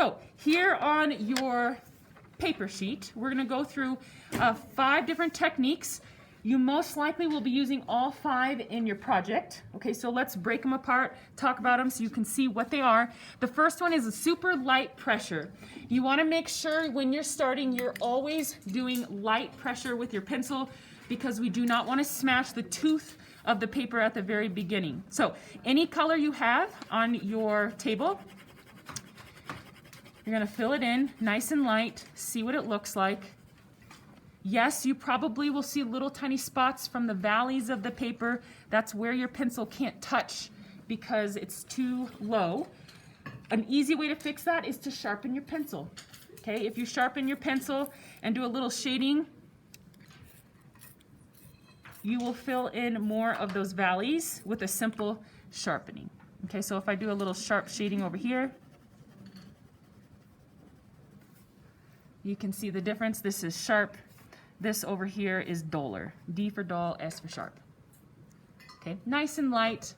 So here on your paper sheet, we're going to go through 5 different techniques. You most likely will be using all 5 in your project. Okay, so let's break them apart, talk about them so you can see what they are. The first one is a super light pressure. You want to make sure when you're starting, you're always doing light pressure with your pencil because we do not want to smash the tooth of the paper at the very beginning. So any color you have on your table, you're going to fill it in nice and light, see what it looks like. Yes, you probably will see little tiny spots from the valleys of the paper. That's where your pencil can't touch because it's too low. An easy way to fix that is to sharpen your pencil. Okay, if you sharpen your pencil and do a little shading, you will fill in more of those valleys with a simple sharpening. Okay, so if I do a little sharp shading over here, you can see the difference. This is sharp. This over here is duller. D for dull, S for sharp. Okay, nice and light.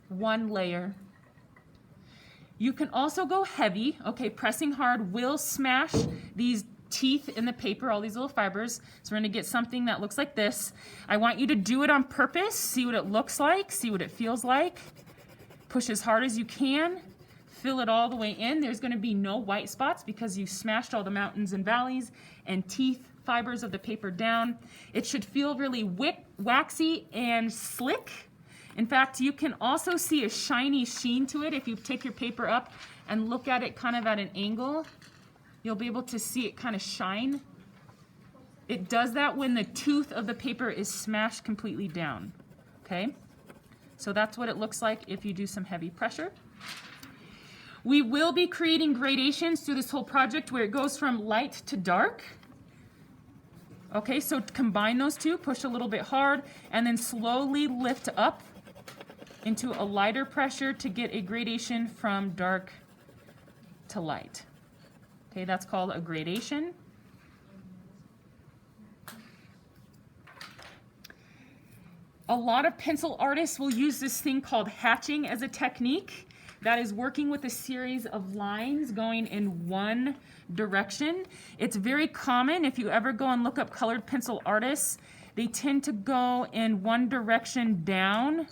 1 layer. You can also go heavy. Okay, pressing hard will smash these teeth in the paper, all these little fibers. So we're going to get something that looks like this. I want you to do it on purpose. See what it looks like. See what it feels like. Push as hard as you can. Fill it all the way in. There's going to be no white spots because you smashed all the mountains and valleys and teeth fibers of the paper down. It should feel really waxy and slick. In fact, you can also see a shiny sheen to it if you take your paper up and look at it kind of at an angle. You'll be able to see it kind of shine. It does that when the tooth of the paper is smashed completely down. Okay? So that's what it looks like if you do some heavy pressure. We will be creating gradations through this whole project where it goes from light to dark. Okay, so combine those two, push a little bit hard, and then slowly lift up into a lighter pressure to get a gradation from dark to light. Okay, that's called a gradation. A lot of pencil artists will use this thing called hatching as a technique. That is working with a series of lines going in one direction. It's very common if you ever go and look up colored pencil artists, they tend to go in one direction down.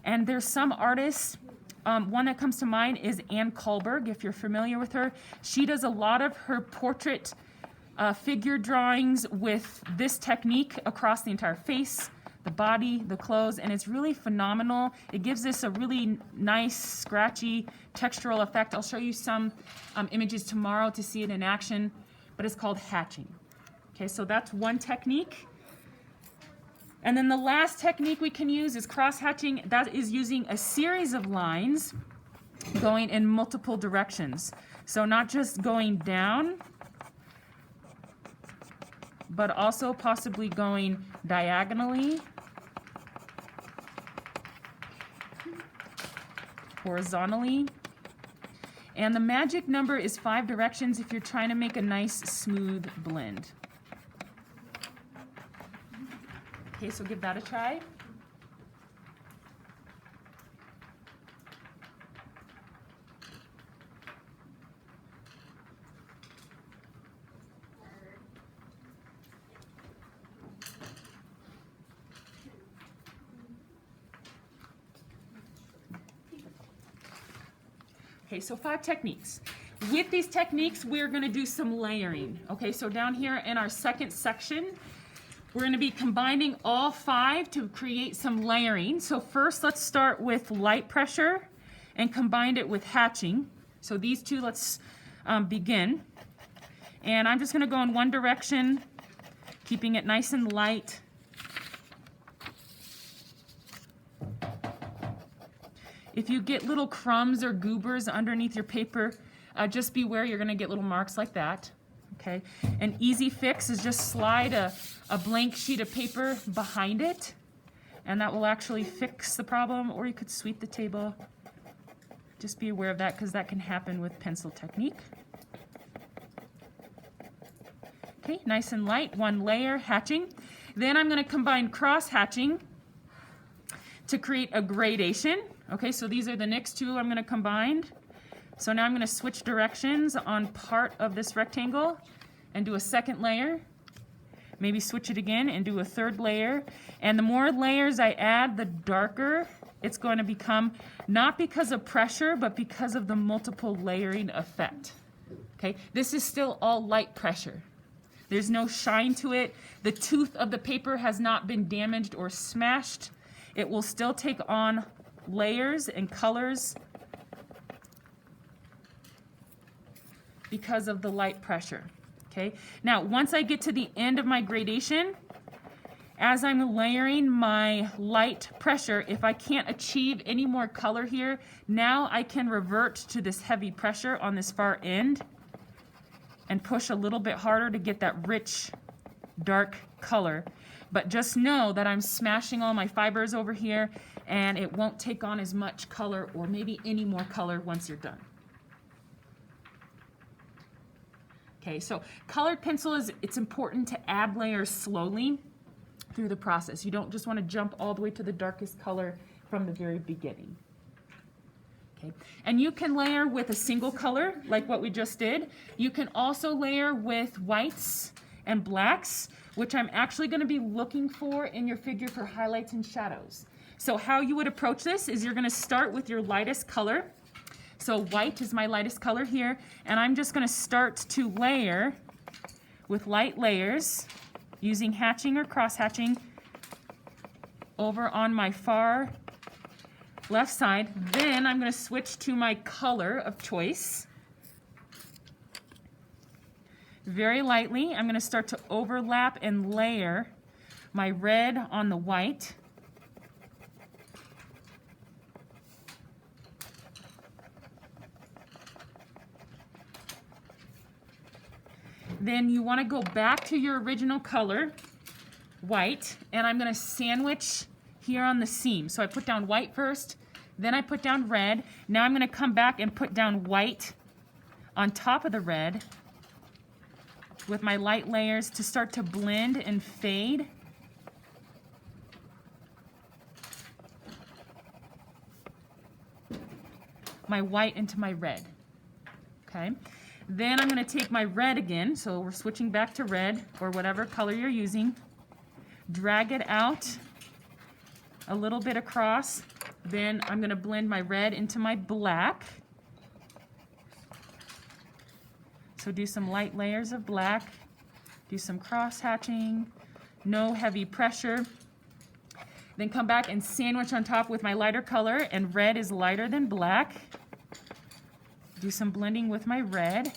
And there's some artists, one that comes to mind is Anne Kahlberg, if you're familiar with her. She does a lot of her portrait figure drawings with this technique across the entire face, the body, the clothes, and it's really phenomenal. It gives this a really nice, scratchy, textural effect. I'll show you some images tomorrow to see it in action, but it's called hatching. Okay, so that's one technique. And then the last technique we can use is cross-hatching. That is using a series of lines going in multiple directions. So not just going down, but also possibly going diagonally, horizontally. And the magic number is 5 directions if you're trying to make a nice smooth blend. Okay, so give that a try. Okay, so 5 techniques. With these techniques, we're going to do some layering. Okay, so down here in our second section, we're going to be combining all 5 to create some layering. So first, let's start with light pressure and combine it with hatching. So these two, let's begin. And I'm just going to go in one direction, keeping it nice and light. If you get little crumbs or goobers underneath your paper, just beware, you're going to get little marks like that. Okay, an easy fix is just slide a blank sheet of paper behind it, and that will actually fix the problem, or you could sweep the table. Just be aware of that because that can happen with pencil technique. Okay, nice and light, 1 layer, hatching. Then I'm going to combine cross hatching to create a gradation. Okay, so these are the next 2 I'm going to combine. So now I'm going to switch directions on part of this rectangle and do a second layer. Maybe switch it again and do a third layer. And the more layers I add, the darker it's going to become, not because of pressure, but because of the multiple layering effect. Okay, this is still all light pressure. There's no shine to it. The tooth of the paper has not been damaged or smashed. It will still take on layers and colors because of the light pressure. Okay, now once I get to the end of my gradation, as I'm layering my light pressure, if I can't achieve any more color here, now I can revert to this heavy pressure on this far end and push a little bit harder to get that rich, dark color. But just know that I'm smashing all my fibers over here and it won't take on as much color or maybe any more color once you're done. Okay, so colored pencil it's important to add layers slowly through the process. You don't just want to jump all the way to the darkest color from the very beginning. Okay, and you can layer with a single color like what we just did. You can also layer with whites and blacks, which I'm actually going to be looking for in your figure for highlights and shadows. So how you would approach this is you're going to start with your lightest color. So white is my lightest color here, and I'm just going to start to layer with light layers using hatching or cross hatching over on my far left side. Then I'm going to switch to my color of choice. Very lightly, I'm going to start to overlap and layer my red on the white. Then you want to go back to your original color, white, and I'm going to sandwich here on the seam. So I put down white first, then I put down red. Now I'm going to come back and put down white on top of the red with my light layers to start to blend and fade. My white into my red. Okay. Then I'm going to take my red again, so we're switching back to red or whatever color you're using. Drag it out a little bit across. Then I'm going to blend my red into my black. So do some light layers of black. Do some cross hatching. No heavy pressure. Then come back and sandwich on top with my lighter color, and red is lighter than black. Do some blending with my red.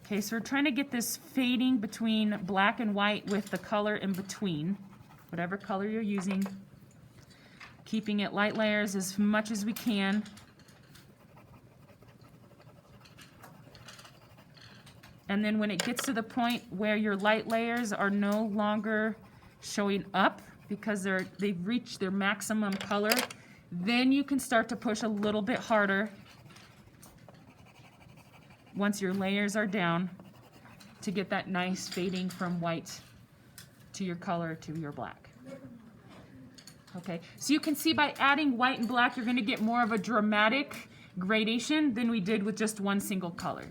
Okay, so we're trying to get this fading between black and white with the color in between, whatever color you're using. Keeping it light layers as much as we can. And then when it gets to the point where your light layers are no longer showing up, because they've reached their maximum color, then you can start to push a little bit harder once your layers are down to get that nice fading from white to your color to your black. Okay, so you can see by adding white and black, you're going to get more of a dramatic gradation than we did with just one single color.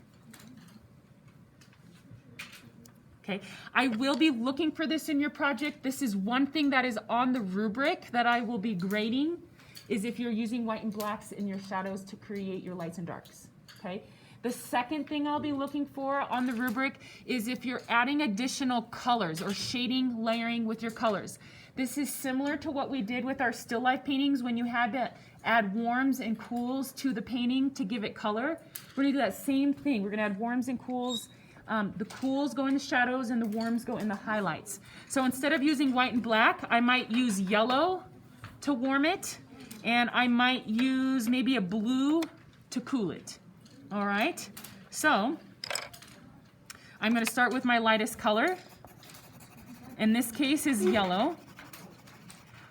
Okay, I will be looking for this in your project. This is one thing that is on the rubric that I will be grading, is if you're using white and blacks in your shadows to create your lights and darks. Okay, the second thing I'll be looking for on the rubric is if you're adding additional colors or shading, layering with your colors. This is similar to what we did with our still life paintings when you had to add warms and cools to the painting to give it color. We're going to do that same thing. We're going to add warms and cools. The cools go in the shadows and the warms go in the highlights. So instead of using white and black, I might use yellow to warm it, and I might use maybe a blue to cool it. All right, so I'm going to start with my lightest color. In this case is yellow.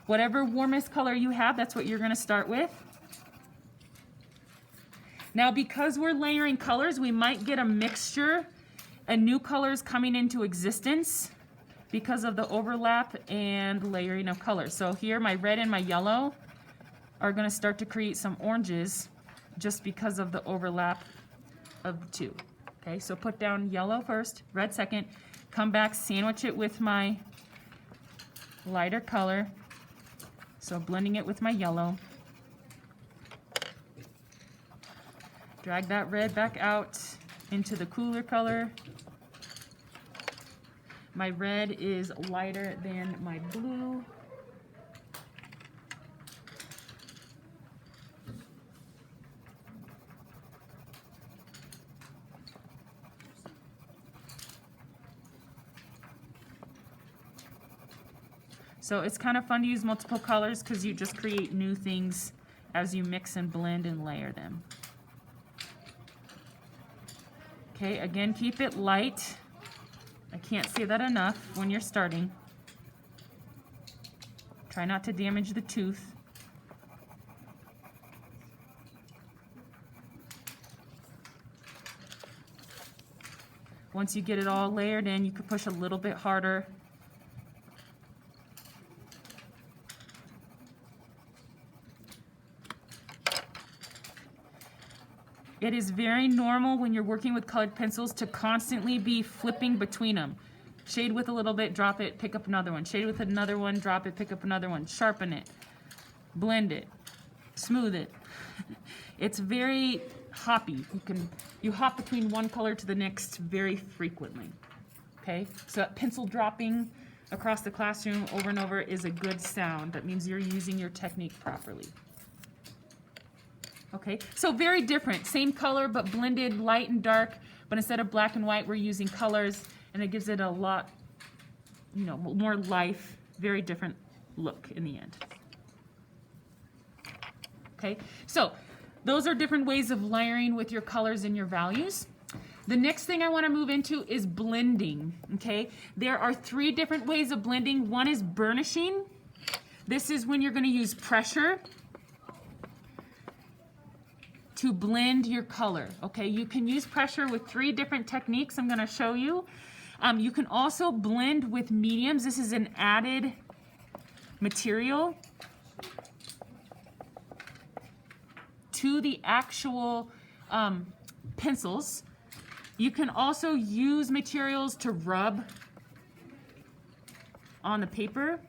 Whatever warmest color you have, that's what you're going to start with. Now, because we're layering colors, we might get a mixture and new colors coming into existence because of the overlap and layering of colors. So here my red and my yellow are going to start to create some oranges just because of the overlap of the two. Okay, so put down yellow first, red second, come back, sandwich it with my lighter color. So blending it with my yellow. Drag that red back out into the cooler color. My red is lighter than my blue. So it's kind of fun to use multiple colors because you just create new things as you mix and blend and layer them. Okay, again, keep it light. I can't say that enough when you're starting. Try not to damage the tooth. Once you get it all layered in, you can push a little bit harder. It is very normal when you're working with colored pencils to constantly be flipping between them. Shade with a little bit, drop it, pick up another one. Shade with another one, drop it, pick up another one. Sharpen it, blend it, smooth it. It's very hoppy. You hop between one color to the next very frequently. Okay, so that pencil dropping across the classroom over and over is a good sound. That means you're using your technique properly. Okay, so very different, same color but blended light and dark, but instead of black and white we're using colors, and it gives it a lot, more life, very different look in the end. Okay, so those are different ways of layering with your colors and your values. The next thing I want to move into is blending. Okay, there are 3 different ways of blending. One is burnishing. This is when you're going to use pressure to blend your color. Okay, you can use pressure with 3 different techniques I'm going to show you. You can also blend with mediums. This is an added material to the actual pencils. You can also use materials to rub on the paper.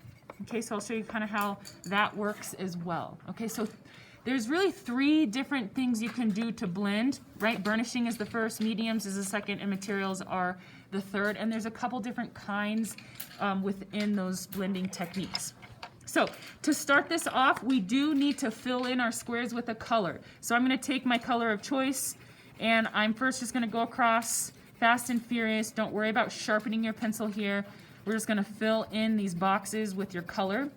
Okay, so I'll show you kind of how that works as well. Okay, so there's really 3 different things you can do to blend, right? Burnishing is the first, mediums is the second, and materials are the third. And there's a couple different kinds within those blending techniques. So to start this off, we do need to fill in our squares with a color. So I'm going to take my color of choice, and I'm first just going to go across fast and furious. Don't worry about sharpening your pencil here. We're just going to fill in these boxes with your color.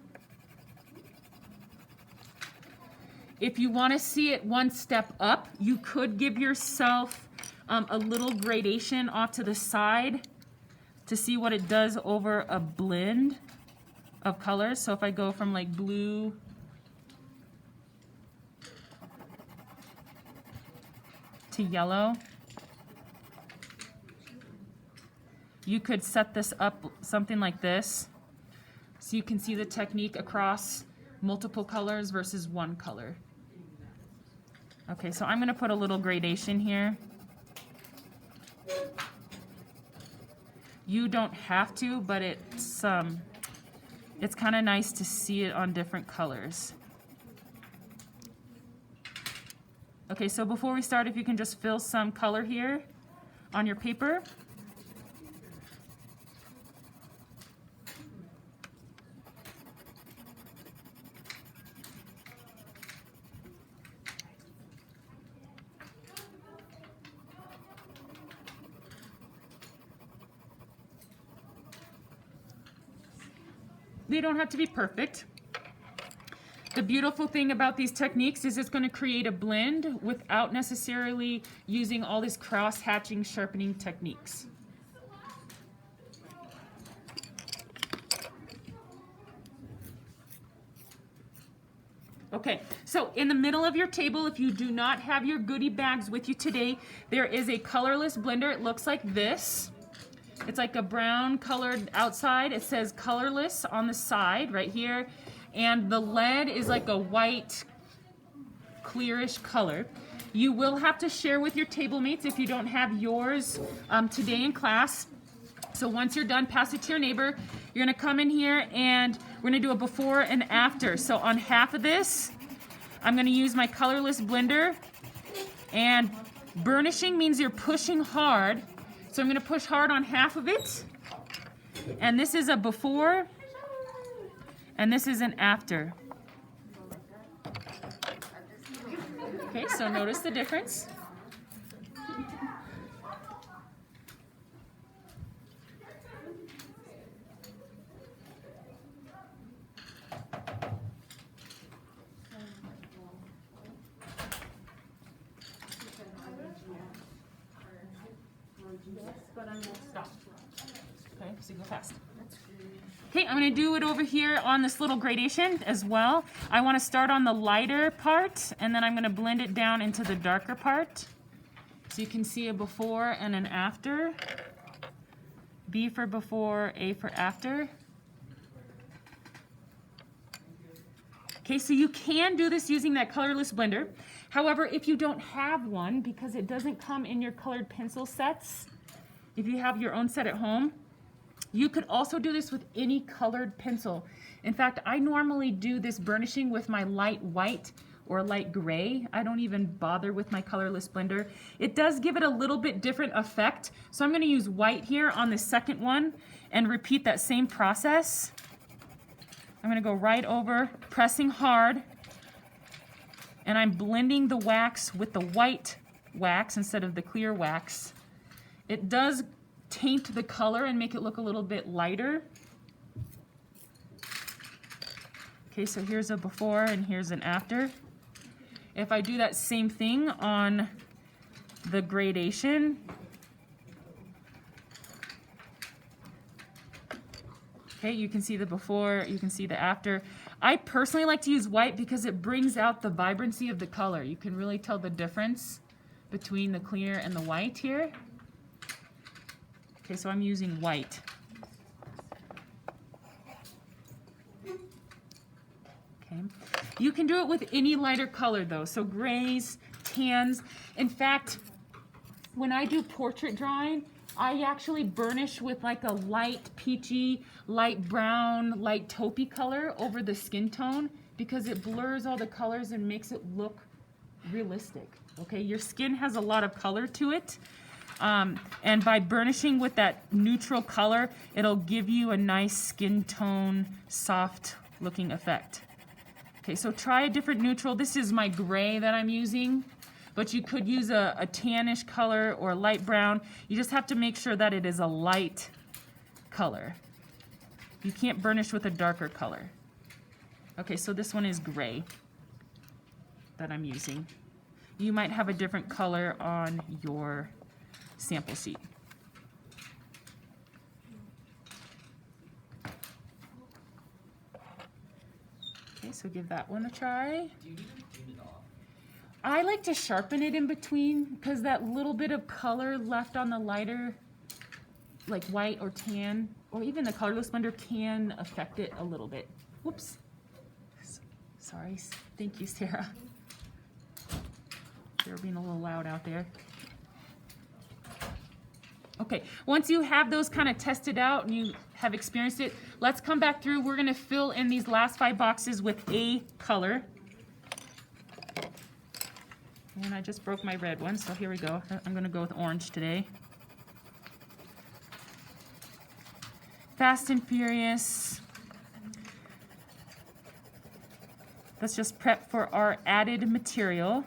If you want to see it one step up, you could give yourself a little gradation off to the side to see what it does over a blend of colors. So if I go from like blue to yellow, you could set this up something like this so you can see the technique across multiple colors versus one color. Okay, so I'm going to put a little gradation here. You don't have to, but it's kind of nice to see it on different colors. Okay, so before we start, if you can just fill some color here on your paper. They don't have to be perfect. The beautiful thing about these techniques is it's going to create a blend without necessarily using all these cross-hatching sharpening techniques. Okay, so in the middle of your table, if you do not have your goodie bags with you today, there is a colorless blender. It looks like this. It's like a brown colored outside. It says colorless on the side right here. And the lead is like a white, clearish color. You will have to share with your table mates if you don't have yours today in class. So once you're done, pass it to your neighbor. You're gonna come in here and we're gonna do a before and after. So on half of this, I'm gonna use my colorless blender, and burnishing means you're pushing hard. So I'm gonna push hard on half of it. And this is a before, and this is an after. Okay, so notice the difference. Okay, so go fast. Okay, I'm going to do it over here on this little gradation as well. I want to start on the lighter part, and then I'm going to blend it down into the darker part. So you can see a before and an after. B for before, A for after. Okay, so you can do this using that colorless blender. However, if you don't have one, because it doesn't come in your colored pencil sets, if you have your own set at home, you could also do this with any colored pencil. In fact, I normally do this burnishing with my light white or light gray. I don't even bother with my colorless blender. It does give it a little bit different effect. So I'm gonna use white here on the second one and repeat that same process. I'm gonna go right over, pressing hard, and I'm blending the wax with the white wax instead of the clear wax. It does taint the color and make it look a little bit lighter. Okay, so here's a before and here's an after. If I do that same thing on the gradation, okay, you can see the before, you can see the after. I personally like to use white because it brings out the vibrancy of the color. You can really tell the difference between the clear and the white here. Okay, so I'm using white. Okay, you can do it with any lighter color though, so grays, tans. In fact, when I do portrait drawing, I actually burnish with like a light peachy, light brown, light taupey color over the skin tone because it blurs all the colors and makes it look realistic. Okay, your skin has a lot of color to it. And by burnishing with that neutral color, it'll give you a nice skin tone, soft looking effect. Okay, so try a different neutral. This is my gray that I'm using, but you could use a tannish color or light brown. You just have to make sure that it is a light color. You can't burnish with a darker color. Okay, so this one is gray that I'm using. You might have a different color on your sample sheet. Okay, so give that one a try. Do you need to clean it off? I like to sharpen it in between because that little bit of color left on the lighter, like white or tan, or even the colorless blender can affect it a little bit. Whoops. Sorry. Thank you, Sarah. You're being a little loud out there. Okay, once you have those kind of tested out and you have experienced it, let's come back through. We're gonna fill in these last 5 boxes with a color. And I just broke my red one, so here we go. I'm gonna go with orange today. Fast and Furious. Let's just prep for our added material.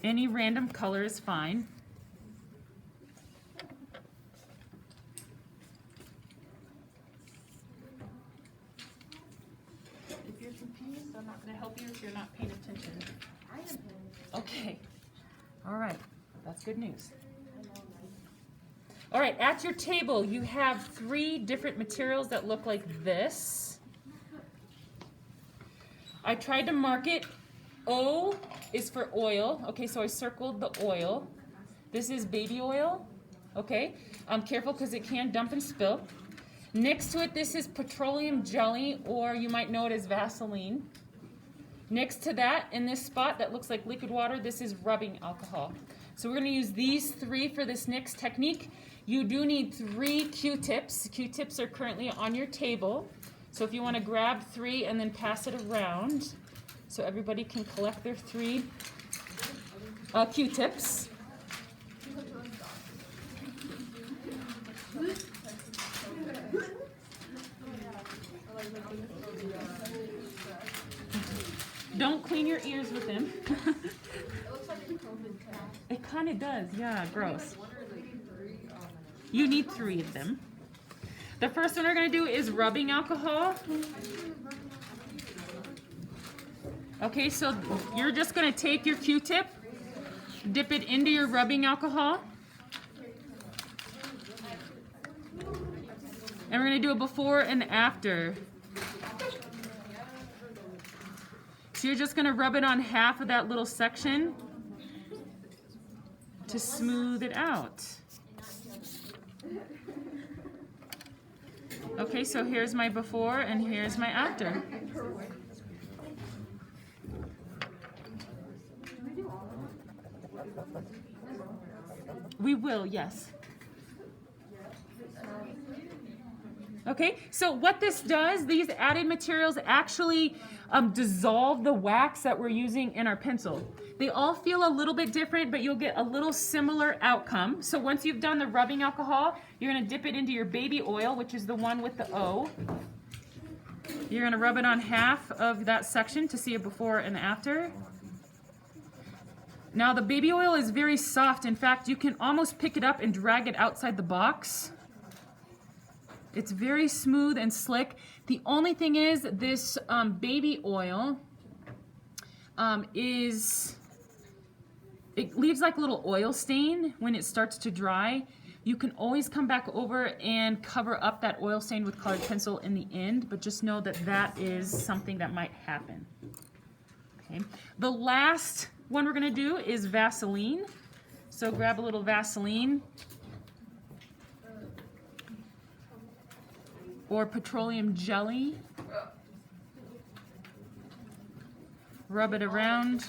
Any random color is fine. If you're confused, I'm not going to help you if you're not paying attention. I am paying attention. Okay. All right. That's good news. All right. At your table, you have 3 different materials that look like this. I tried to mark it. O is for oil. Okay, so I circled the oil. This is baby oil. Okay, careful because it can dump and spill. Next to it, this is petroleum jelly, or you might know it as Vaseline. Next to that, in this spot that looks like liquid water, this is rubbing alcohol. So we're going to use these three for this next technique. You do need 3 Q-tips. Q-tips are currently on your table. So if you want to grab 3 and then pass it around so everybody can collect their 3 Q-tips. Don't clean your ears with them. It kind of does, yeah, gross. You need 3 of them. The first one we're going to do is rubbing alcohol. Okay, so you're just going to take your Q-tip, dip it into your rubbing alcohol. And we're going to do a before and after. So you're just going to rub it on half of that little section to smooth it out. Okay, so here's my before and here's my after. We will, yes. Okay, so what this does, these added materials actually dissolve the wax that we're using in our pencil. They all feel a little bit different, but you'll get a little similar outcome. So once you've done the rubbing alcohol, you're going to dip it into your baby oil, which is the one with the O. You're going to rub it on half of that section to see a before and after. Now the baby oil is very soft. In fact, you can almost pick it up and drag it outside the box. It's very smooth and slick. The only thing is this baby oil it leaves like a little oil stain when it starts to dry. You can always come back over and cover up that oil stain with colored pencil in the end, but just know that that is something that might happen. Okay. The last one we're going to do is Vaseline. So grab a little Vaseline or petroleum jelly. Rub it around.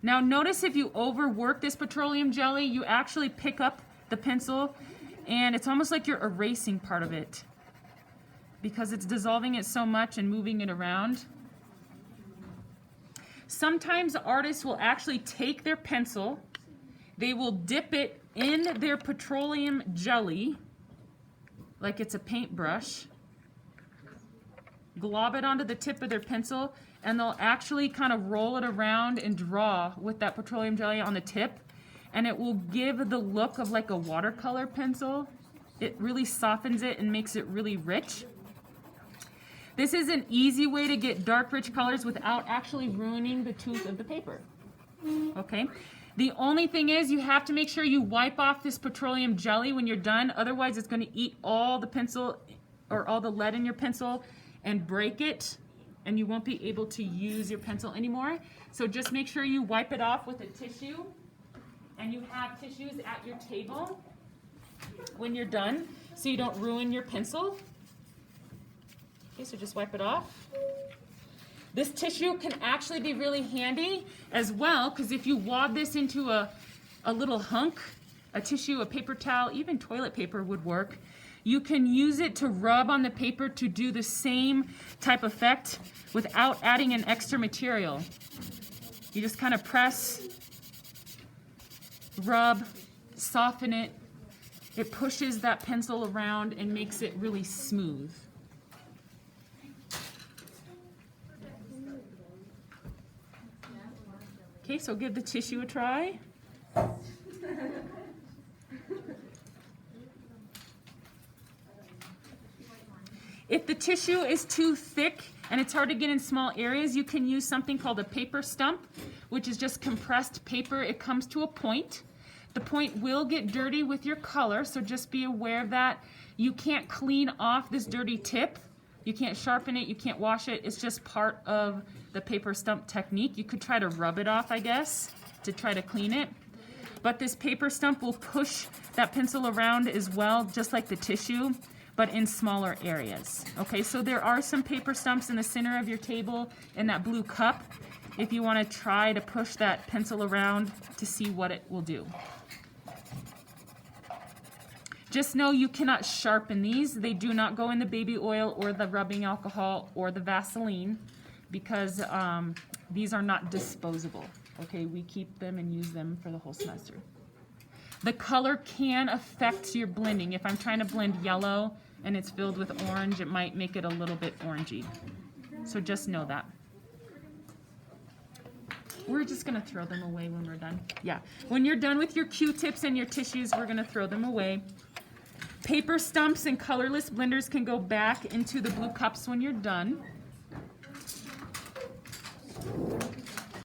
Now notice if you overwork this petroleum jelly, you actually pick up the pencil and it's almost like you're erasing part of it because it's dissolving it so much and moving it around. Sometimes artists will actually take their pencil, they will dip it in their petroleum jelly like it's a paintbrush, glob it onto the tip of their pencil, and they'll actually kind of roll it around and draw with that petroleum jelly on the tip, and it will give the look of like a watercolor pencil. It really softens it and makes it really rich. This is an easy way to get dark, rich colors without actually ruining the tooth of the paper. Okay? The only thing is you have to make sure you wipe off this petroleum jelly when you're done, otherwise it's going to eat all the pencil or all the lead in your pencil and break it, and you won't be able to use your pencil anymore. So just make sure you wipe it off with a tissue, and you have tissues at your table when you're done so you don't ruin your pencil. Okay, so just wipe it off. This tissue can actually be really handy as well, because if you wad this into a little hunk, a tissue, a paper towel, even toilet paper would work. You can use it to rub on the paper to do the same type effect without adding an extra material. You just kind of press, rub, soften it. It pushes that pencil around and makes it really smooth. Okay, so give the tissue a try. If the tissue is too thick and it's hard to get in small areas, you can use something called a paper stump, which is just compressed paper. It comes to a point. The point will get dirty with your color, so just be aware of that. You can't clean off this dirty tip. You can't sharpen it, you can't wash it. It's just part of the paper stump technique. You could try to rub it off, I guess, to try to clean it. But this paper stump will push that pencil around as well, just like the tissue, but in smaller areas. Okay, so there are some paper stumps in the center of your table in that blue cup if you want to try to push that pencil around to see what it will do. Just know you cannot sharpen these. They do not go in the baby oil or the rubbing alcohol or the Vaseline because these are not disposable. Okay, we keep them and use them for the whole semester. The color can affect your blending. If I'm trying to blend yellow and it's filled with orange, it might make it a little bit orangey. So just know that. We're just gonna throw them away when we're done. Yeah, when you're done with your Q-tips and your tissues, we're gonna throw them away. Paper stumps and colorless blenders can go back into the blue cups when you're done.